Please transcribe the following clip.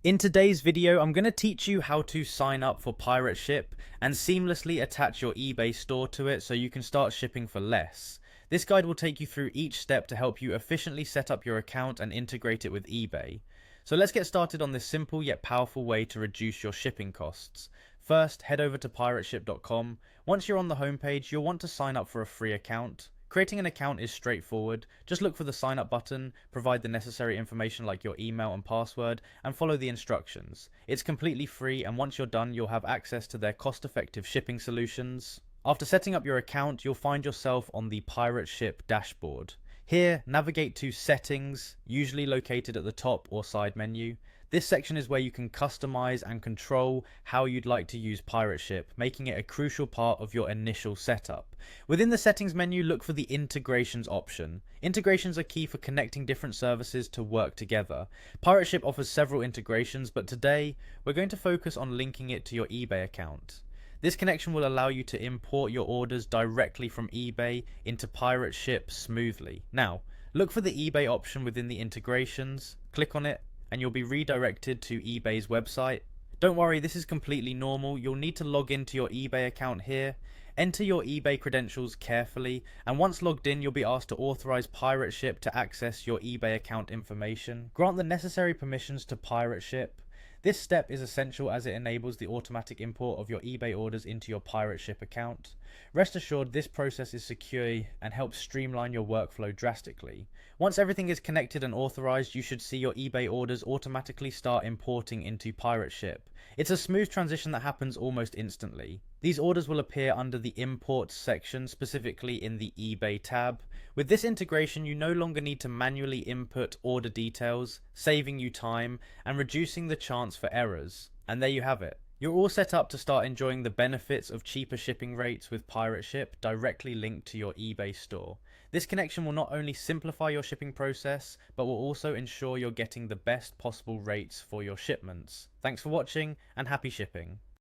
In today's video, I'm going to teach you how to sign up for Pirate Ship and seamlessly attach your eBay store to it so you can start shipping for less. This guide will take you through each step to help you efficiently set up your account and integrate it with eBay. So let's get started on this simple yet powerful way to reduce your shipping costs. First, head over to pirateship.com. Once you're on the homepage, you'll want to sign up for a free account. Creating an account is straightforward. Just look for the sign up button, provide the necessary information like your email and password, and follow the instructions. It's completely free, and once you're done, you'll have access to their cost-effective shipping solutions. After setting up your account, you'll find yourself on the Pirate Ship dashboard. Here, navigate to Settings, usually located at the top or side menu. This section is where you can customize and control how you'd like to use Pirate Ship, making it a crucial part of your initial setup. Within the settings menu, look for the integrations option. Integrations are key for connecting different services to work together. Pirate Ship offers several integrations, but today we're going to focus on linking it to your eBay account. This connection will allow you to import your orders directly from eBay into Pirate Ship smoothly. Now, look for the eBay option within the integrations, click on it, and you'll be redirected to eBay's website. Don't worry, this is completely normal. You'll need to log into your eBay account here. Enter your eBay credentials carefully, and once logged in, you'll be asked to authorize Pirate Ship to access your eBay account information. Grant the necessary permissions to Pirate Ship. This step is essential as it enables the automatic import of your eBay orders into your Pirate Ship account. Rest assured, this process is secure and helps streamline your workflow drastically. Once everything is connected and authorized, you should see your eBay orders automatically start importing into Pirate Ship. It's a smooth transition that happens almost instantly. These orders will appear under the Imports section, specifically in the eBay tab. With this integration, you no longer need to manually input order details, saving you time and reducing the chance for errors. And there you have it. You're all set up to start enjoying the benefits of cheaper shipping rates with Pirate Ship directly linked to your eBay store. This connection will not only simplify your shipping process, but will also ensure you're getting the best possible rates for your shipments. Thanks for watching and happy shipping.